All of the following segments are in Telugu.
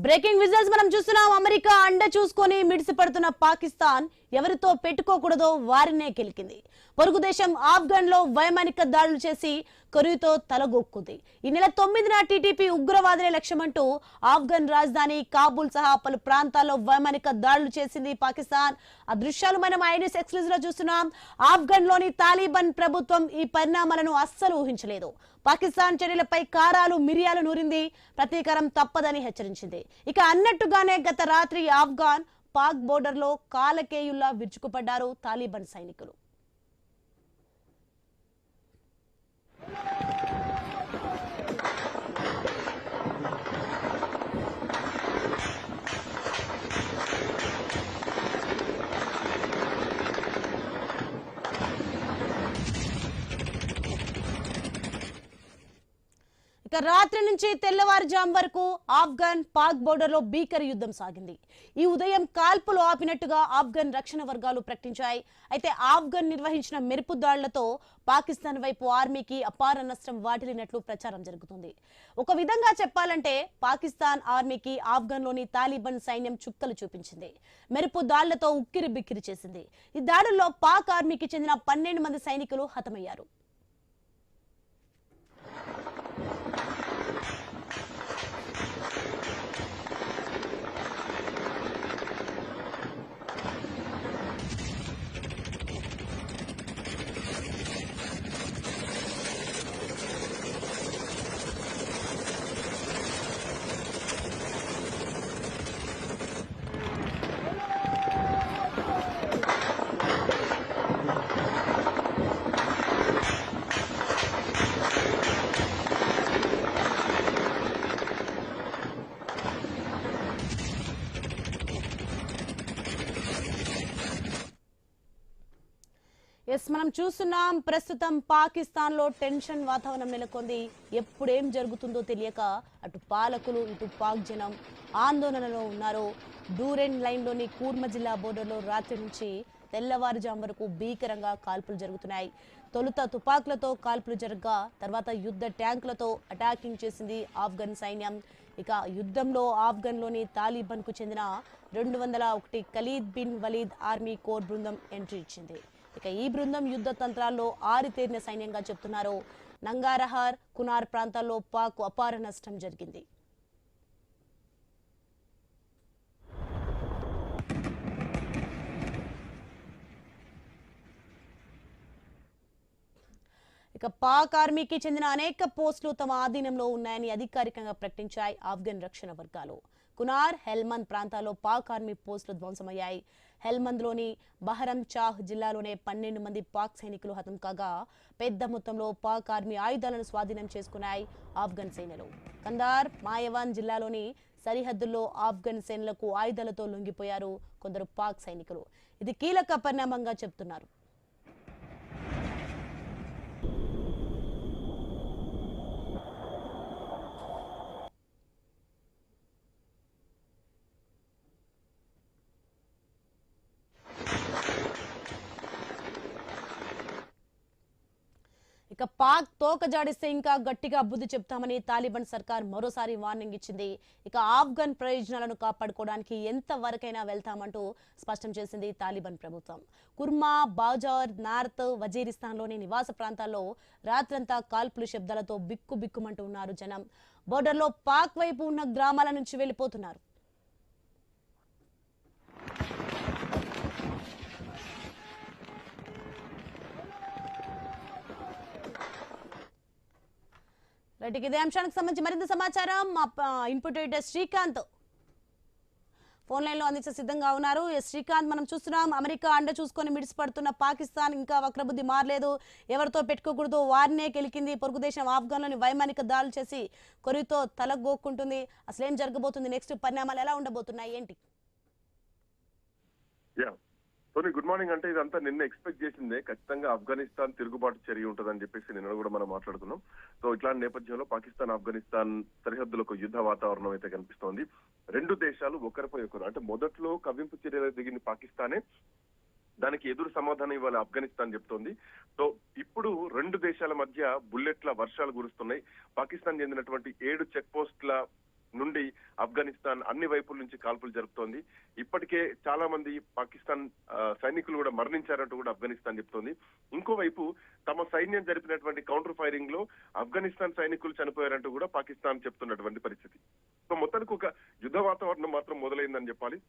బ్రేకింగ్ విజువల్స్ మనం చూస్తున్నాం. అమెరికా అండ చూసుకొని మిడిసిపడుతున్న పాకిస్తాన్ ఎవరితో పెట్టుకోకూడదో వారినే కెలికింది. పొరుగు దేశం ఆఫ్ఘన్ లో వైమానిక దాడులు చేసి కొరియాతో తలగొక్కుంది. ఈ నెల 9న టీటీపీ ఉగ్రవాదులే లక్ష్యమంటూ ఆఫ్ఘన్ రాజధాని కాబూల్ సహా పలు ప్రాంతాల్లో వైమానిక దాడులు చేసింది పాకిస్తాన్. ఆ దృశ్యాలు మనం ఐన్యూస్ ఎక్స్క్లూజివ్ లో చూస్తున్నాం. ఆఫ్ఘన్ లోని తాలిబాన్ ప్రభుత్వం ఈ పరిణామాలను అస్సలు ఊహించలేదు. పాకిస్తాన్ చర్యలపై కారాలు మిరియాలు నూరింది. ప్రతీకారం తప్పదని హెచ్చరించింది. ఇక అన్నట్టుగానే గత రాత్రి ఆఫ్ఘన్ పాక్ బోర్డర్ లో కాలకేయుల్లా విరుచుకుపడ్డారు తాలిబాన్ సైనికులు. ఇక రాత్రి నుంచి తెల్లవారుజాము వరకు ఆఫ్ఘన్ పాక్ బోర్డర్ లో భీకర యుద్ధం సాగింది. ఈ ఉదయం కాల్పులు ఆపినట్టుగా ఆఫ్ఘన్ రక్షణ వర్గాలు ప్రకటించాయి. అయితే ఆఫ్ఘన్ నిర్వహించిన మెరుపు దాడులతో పాకిస్తాన్ వైపు ఆర్మీకి అపార నష్టం వాటిల్లినట్లు ప్రచారం జరుగుతుంది. ఒక విధంగా చెప్పాలంటే పాకిస్తాన్ ఆర్మీకి ఆఫ్ఘన్ లోని తాలిబాన్ సైన్యం చుక్కలు చూపించింది. మెరుపు దాడులతో ఉక్కిరి బిక్కిరి చేసింది. ఈ దాడుల్లో పాక్ ఆర్మీకి చెందిన 12 మంది సైనికులు హతమయ్యారు. మనం చూస్తున్నాం ప్రస్తుతం పాకిస్తాన్ లో టెన్షన్ వాతావరణం నెలకొంది. ఎప్పుడేం జరుగుతుందో తెలియక అటు పాలకులు ఇటు పాక్ జనం ఆందోళనలో ఉన్నారు. డూరెన్ లైన్ లోని కూర్మ జిల్లా బోర్డర్లో రాత్రి నుంచి తెల్లవారుజాము వరకు భీకరంగా కాల్పులు జరుగుతున్నాయి. తొలుత తుపాకులతో కాల్పులు జరగగా తర్వాత యుద్ధ ట్యాంకులతో అటాకింగ్ చేసింది ఆఫ్ఘన్ సైన్యం. ఇక యుద్ధంలో ఆఫ్ఘన్ లోని తాలిబాన్ కు చెందిన 201 Khalid bin Walid army corps బృందం ఎంట్రీ ఇచ్చింది. ఇక ఈ బృందం యుద్ధ తంత్రాల్లో ఆరితేరిన సైన్యంగా చెప్తున్నారు. నంగారహార్ కునార్ ప్రాంతాల్లో పాక్ అపార నష్టం జరిగింది. ఇక పాక్ ఆర్మీకి చెందిన అనేక పోస్టులు తమ ఆధీనంలో ఉన్నాయని అధికారికంగా ప్రకటించాయి ఆఫ్ఘన్ రక్షణ వర్గాలు. కునార్ హెల్మంద్ ప్రాంతాల్లో పాక్ ఆర్మీ పోస్టులు ధ్వంసమయ్యాయి. హెల్మంద్ లోని బహరం చాహ్ జిల్లాలోనే 12 మంది పాక్ సైనికులు హతం కాగా పెద్ద మొత్తంలో పాక్ ఆర్మీ ఆయుధాలను స్వాధీనం చేసుకున్నాయి ఆఫ్ఘన్ సేనలు. కందార్ మాయవాన్ జిల్లాలోని సరిహద్దుల్లో ఆఫ్ఘన్ సేనలకు ఆయుధాలతో లొంగిపోయారు కొందరు పాక్ సైనికులు. ఇది కీలక పరిణామంగా చెప్తున్నారు. ఇక పాక్ తోక జాడిస్తే ఇంకా గట్టిగా బుద్ధి చెప్తామని తాలిబాన్ సర్కార్ మరోసారి వార్నింగ్ ఇచ్చింది. ఇక ఆఫ్ఘన్ ప్రయోజనాలను కాపాడుకోవడానికి ఎంత వరకైనా వెళ్తామంటూ స్పష్టం చేసింది తాలిబాన్ ప్రభుత్వం. కుర్మా బాజార్ నార్త్ వజీరిస్తాన్లోని నివాస ప్రాంతాల్లో రాత్రంతా కాల్పులు శబ్దాలతో బిక్కుబిక్కుమంటూ ఉన్నారు జనం. బోర్డర్లో పాక్ వైపు ఉన్న గ్రామాల నుంచి వెళ్లిపోతున్నారు. ఇదే అంశానికి సంబంధించి మరింత సమాచారం మా input editor Srikanth phone line లో అందించే సిద్ధంగా ఉన్నారు. శ్రీకాంత్, మనం చూస్తున్నాం అమెరికా అండ చూసుకొని మిడిసిపడుతున్న పాకిస్తాన్ ఇంకా వక్రబుద్ధి మారలేదు. ఎవరితో పెట్టుకోకూడదు వారినే కెలికింది. పొరుగు దేశం ఆఫ్ఘన్ లోని వైమానిక దాడులు చేసి కొరియాతో తలగొక్కుంటుంది. అసలేం జరగబోతుంది? నెక్స్ట్ పరిణామాలు ఎలా ఉండబోతున్నాయి ఏంటి? Soni, good morning. అంటే ఇదంతా నిన్న ఎక్స్పెక్ట్ చేసిందే. ఖచ్చితంగా ఆఫ్ఘనిస్తాన్ తిరుగుబాటు చర్య ఉంటుందని చెప్పేసి నిన్న కూడా మనం మాట్లాడుతున్నాం. సో ఇట్లాంటి నేపథ్యంలో పాకిస్తాన్ ఆఫ్ఘనిస్తాన్ సరిహద్దులకు యుద్ధ వాతావరణం అయితే కనిపిస్తోంది. రెండు దేశాలు ఒకరిపై ఒకరు అంటే మొదట్లో కవ్వింపు చర్యలు దిగిన పాకిస్తానే దానికి ఎదురు సమాధానం ఇవ్వాలి ఆఫ్ఘనిస్తాన్ చెప్తోంది. సో ఇప్పుడు రెండు దేశాల మధ్య బుల్లెట్ల వర్షాలు కురుస్తున్నాయి. పాకిస్తాన్ చెందినటువంటి 7 చెక్ పోస్టుల నుండి ఆఫ్ఘనిస్తాన్ అన్ని వైపుల నుంచి కాల్పులు జరుపుతోంది. ఇప్పటికే చాలా మంది పాకిస్తాన్ సైనికులు కూడా మరణించారంటూ కూడా ఆఫ్ఘనిస్తాన్ చెప్తోంది. ఇంకోవైపు తమ సైన్యం జరిపినటువంటి కౌంటర్ ఫైరింగ్ లో ఆఫ్ఘనిస్తాన్ సైనికులు చనిపోయారంటూ కూడా పాకిస్తాన్ చెప్తున్నటువంటి పరిస్థితి. సో మొత్తానికి ఒక యుద్ధ వాతావరణం మాత్రం మొదలైందని చెప్పాలి.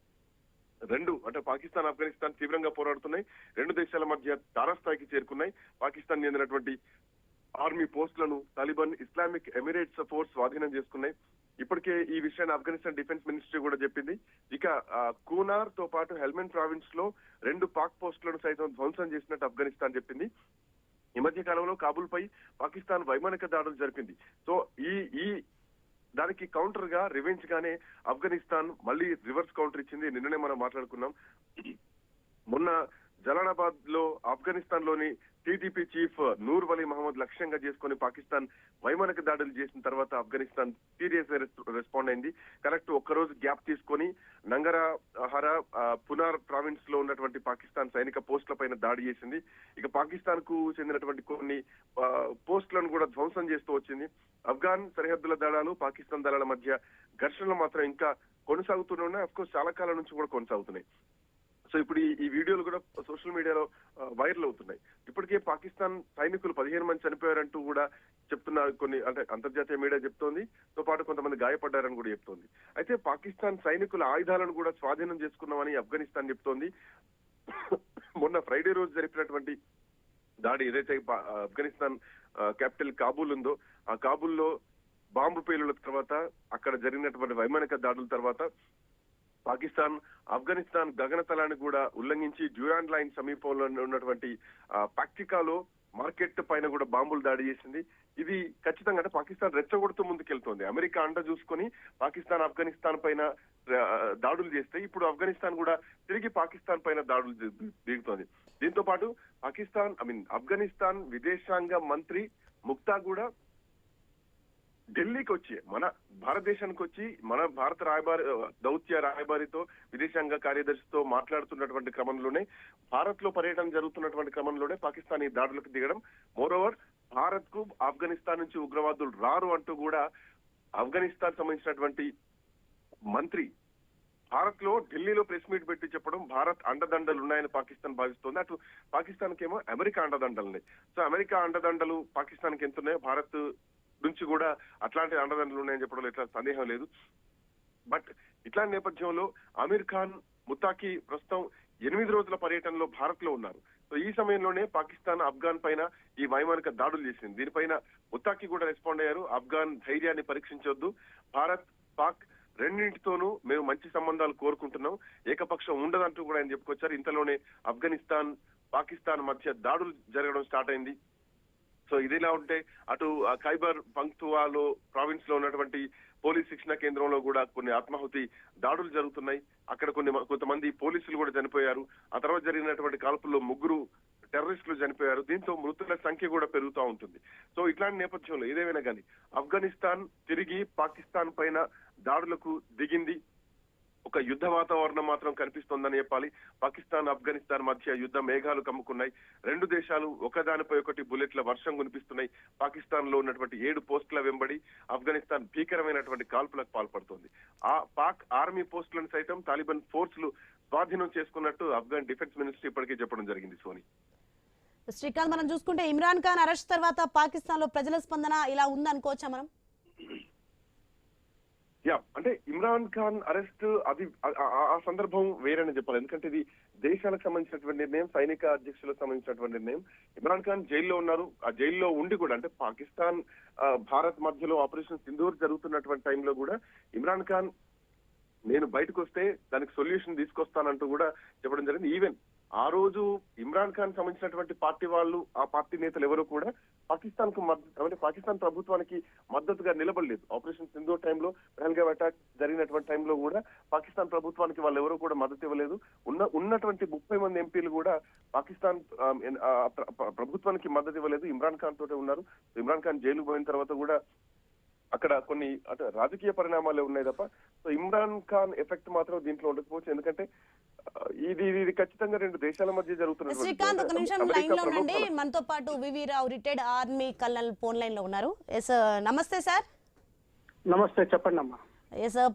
అంటే పాకిస్తాన్ ఆఫ్ఘనిస్తాన్ తీవ్రంగా పోరాడుతున్నాయి. రెండు దేశాల మధ్య తారాస్థాయికి చేరుకున్నాయి. పాకిస్తాన్ చెందినటువంటి ఆర్మీ పోస్టులను తాలిబాన్ ఇస్లామిక్ ఎమిరేట్స్ ఫోర్స్ స్వాధీనం చేసుకున్నాయి. ఇప్పటికే ఈ విషయాన్ని ఆఫ్ఘనిస్తాన్ డిఫెన్స్ మినిస్ట్రీ కూడా చెప్పింది. ఇక కూనార్ తో పాటు హెల్మండ్ ప్రావిన్స్ లో 2 పాక్ పోస్టులను సైతం ధ్వంసం చేసినట్టు ఆఫ్ఘనిస్తాన్ చెప్పింది. ఈ మధ్య కాలంలో కాబూల్ పై పాకిస్తాన్ వైమానిక దాడులు జరిపింది. సో ఈ దానికి కౌంటర్ గా రివెంజ్ గానే ఆఫ్ఘనిస్తాన్ మళ్ళీ రివర్స్ కౌంటర్ ఇచ్చింది. నిన్ననే మనం మాట్లాడుకున్నాం. మొన్న జలాలాబాద్ లో ఆఫ్ఘనిస్తాన్ లోని టీటీపీ చీఫ్ నూర్ వలీ మహమ్మద్ లక్ష్యంగా చేసుకుని పాకిస్తాన్ వైమానిక దాడులు చేసిన తర్వాత ఆఫ్ఘనిస్తాన్ సీరియస్ రెస్పాండ్ అయింది. కరెక్ట్ ఒక్కరోజు గ్యాప్ తీసుకొని నంగరా హరా పునార్ ప్రావిన్స్ లో ఉన్నటువంటి పాకిస్తాన్ సైనిక పోస్టుల పైన దాడి చేసింది. ఇక పాకిస్తాన్ కు చెందినటువంటి కొన్ని పోస్టులను కూడా ధ్వంసం చేస్తూ వచ్చింది. ఆఫ్ఘాన్ సరిహద్దుల దళాలు పాకిస్తాన్ దళాల మధ్య ఘర్షణలు మాత్రం ఇంకా కొనసాగుతూనే ఉన్నాయి. అఫ్ కోర్స్ చాలా కాలం నుంచి కూడా కొనసాగుతున్నాయి. సో ఇప్పుడు ఈ వీడియోలు కూడా సోషల్ మీడియాలో వైరల్ అవుతున్నాయి. ఇప్పటికే పాకిస్తాన్ సైనికులు 15 మంది చనిపోయారంటూ కూడా చెప్తున్న కొన్ని అంటే అంతర్జాతీయ మీడియా చెప్తోంది. తో పాటు కొంతమంది గాయపడ్డారని కూడా చెప్తోంది. అయితే పాకిస్తాన్ సైనికుల ఆయుధాలను కూడా స్వాధీనం చేసుకున్నామని ఆఫ్ఘనిస్తాన్ చెప్తోంది. మొన్న ఫ్రైడే రోజు జరిపినటువంటి దాడి ఏదైతే ఆఫ్ఘనిస్తాన్ క్యాపిటల్ కాబూల్ ఉందో ఆ కాబూల్లో బాంబు పేలుల తర్వాత అక్కడ జరిగినటువంటి వైమానిక దాడుల తర్వాత పాకిస్తాన్ ఆఫ్ఘనిస్తాన్ గగనతలాన్ని కూడా ఉల్లంఘించి డ్యూరాండ్ లైన్ సమీపంలో ఉన్నటువంటి పాక్టికాలో మార్కెట్ పైన కూడా బాంబులు దాడి చేసింది. ఇది ఖచ్చితంగా అంటే పాకిస్తాన్ రెచ్చగొడుతూ ముందుకెళ్తోంది. అమెరికా అండ చూసుకొని పాకిస్తాన్ ఆఫ్ఘనిస్తాన్ పైన దాడులు చేస్తే ఇప్పుడు ఆఫ్ఘనిస్తాన్ కూడా తిరిగి పాకిస్తాన్ పైన దాడులు దిగుతోంది. దీంతో పాటు ఆఫ్ఘనిస్తాన్ విదేశాంగ మంత్రి ముక్తా కూడా ఢిల్లీకి వచ్చి మన భారతదేశానికి వచ్చి మన భారత దౌత్య రాయబారితో విదేశాంగ కార్యదర్శితో మాట్లాడుతున్నటువంటి క్రమంలోనే భారత్ లో పర్యటన జరుగుతున్నటువంటి క్రమంలోనే పాకిస్తాన్ ఈ దాడులకు దిగడం. మోరోవర్ భారత్ కు ఆఫ్ఘనిస్తాన్ నుంచి ఉగ్రవాదులు రారు అంటూ కూడా ఆఫ్ఘనిస్తాన్ సంబంధించినటువంటి మంత్రి భారత్ లో ఢిల్లీలో ప్రెస్ మీట్ పెట్టి చెప్పడం భారత్ అండదండలు ఉన్నాయని పాకిస్తాన్ భావిస్తోంది. అటు పాకిస్తాన్ కేమో అమెరికా అండదండలున్నాయి. సో అమెరికా అండదండలు పాకిస్తాన్ కి ఎంత ఉన్నాయో భారత్ నుంచి కూడా అట్లాంటి అండదండలు ఉన్నాయని చెప్పడంలో ఎట్లా సందేహం లేదు. బట్ ఇట్లాంటి నేపథ్యంలో ఆమీర్ ఖాన్ ముత్తాకి ప్రస్తుతం 8 రోజుల పర్యటనలో భారత్ లో ఉన్నారు. సో ఈ సమయంలోనే పాకిస్తాన్ ఆఫ్ఘాన్ పైన ఈ వైమానిక దాడులు చేసింది. దీనిపైన ముత్తాకి కూడా రెస్పాండ్ అయ్యారు. ఆఫ్ఘాన్ ధైర్యాన్ని పరీక్షించొద్దు, భారత్ పాక్ రెండింటితోనూ మేము మంచి సంబంధాలు కోరుకుంటున్నాం, ఏకపక్షం ఉండదంటూ కూడా ఆయన చెప్పుకొచ్చారు. ఇంతలోనే ఆఫ్ఘనిస్తాన్ పాకిస్తాన్ మధ్య దాడులు జరగడం స్టార్ట్ అయింది. సో ఇదిలా ఉంటే అటు ఖైబర్ పంక్తువాలో ప్రావిన్స్ లో ఉన్నటువంటి పోలీస్ శిక్షణ కేంద్రంలో కూడా కొన్ని ఆత్మాహుతి దాడులు జరుగుతున్నాయి. అక్కడ కొంతమంది పోలీసులు కూడా చనిపోయారు. ఆ తర్వాత జరిగినటువంటి కాల్పుల్లో 3 టెర్రరిస్టులు చనిపోయారు. దీంతో మృతుల సంఖ్య కూడా పెరుగుతూ ఉంటుంది. సో ఇట్లాంటి నేపథ్యంలో ఏదేమైనా కానీ ఆఫ్ఘనిస్తాన్ తిరిగి పాకిస్తాన్ పైన దాడులకు దిగింది. ఒక యుద్ధ వాతావరణం మాత్రం కనిపిస్తోందని చెప్పాలి. పాకిస్తాన్ ఆఫ్ఘనిస్తాన్ మధ్య యుద్ధ మేఘాలు కమ్ముకున్నాయి. రెండు దేశాలు ఒకదానిపై ఒకటి బుల్లెట్ల వర్షం కురిపిస్తున్నాయి. పాకిస్తాన్ లో ఉన్నటువంటి 7 పోస్టుల వెంబడి ఆఫ్ఘనిస్తాన్ భీకరమైనటువంటి కాల్పులకు పాల్పడుతోంది. ఆ పాక్ ఆర్మీ పోస్టులను సైతం తాలిబాన్ ఫోర్సులు స్వాధీనం చేసుకున్నట్టు ఆఫ్ఘన్ డిఫెన్స్ మినిస్ట్రీ ఇప్పటికే చెప్పడం జరిగింది. సోని, శ్రీకాంత్, మనం చూసుకుంటే ఇమ్రాన్ ఖాన్ అరెస్ట్ తర్వాత పాకిస్తాన్ లో ప్రజల స్పందన ఇలా ఉందనుకోవచ్చా మనం? అంటే ఇమ్రాన్ ఖాన్ అరెస్ట్ అది ఆ సందర్భం వేరేనే చెప్పాలి. ఎందుకంటే ఇది దేశాలకు సంబంధించినటువంటి నిర్ణయం, సైనిక అధ్యక్షులకు సంబంధించినటువంటి నిర్ణయం. ఇమ్రాన్ ఖాన్ జైల్లో ఉన్నారు. ఆ జైల్లో ఉండి కూడా అంటే పాకిస్తాన్ భారత్ మధ్యలో ఆపరేషన్ సింధూర్ జరుగుతున్నటువంటి టైంలో కూడా ఇమ్రాన్ ఖాన్ నేను బయటకు వస్తే దానికి సొల్యూషన్ తీసుకొస్తానంటూ కూడా చెప్పడం జరిగింది. ఈవెన్ ఆ రోజు ఇమ్రాన్ ఖాన్ సంబంధించినటువంటి పార్టీ వాళ్ళు, ఆ పార్టీ నేతలు ఎవరు కూడా పాకిస్తాన్ కు అంటే పాకిస్తాన్ ప్రభుత్వానికి మద్దతుగా నిలబడలేదు. ఆపరేషన్ సింధూర్ టైంలో పహల్గామ్ అటాక్ జరిగినటువంటి టైంలో కూడా పాకిస్తాన్ ప్రభుత్వానికి వాళ్ళు ఎవరు కూడా మద్దతు ఇవ్వలేదు. ఉన్నటువంటి 30 మంది ఎంపీలు కూడా పాకిస్తాన్ ప్రభుత్వానికి మద్దతు ఇవ్వలేదు, ఇమ్రాన్ ఖాన్ తోటే ఉన్నారు. ఇమ్రాన్ ఖాన్ జైలుకు పోయిన తర్వాత కూడా అక్కడ కొన్ని అంటే రాజకీయ పరిణామాలే ఉన్నాయి తప్ప సో ఇమ్రాన్ ఖాన్ ఎఫెక్ట్ మాత్రం దీంట్లో ఉండకపోవచ్చు. ఎందుకంటే ఇది ఖచ్చితంగా రెండు దేశాల మధ్య జరుగుతున్న. శ్రీకాంత్, ఒక నిమిషం లైన్ లో ఉండండి. మనతో పాటు V V Rao retired army colonel phone line లో ఉన్నారు. నమస్తే సార్. నమస్తే, చెప్పండి అమ్మా. ఎస్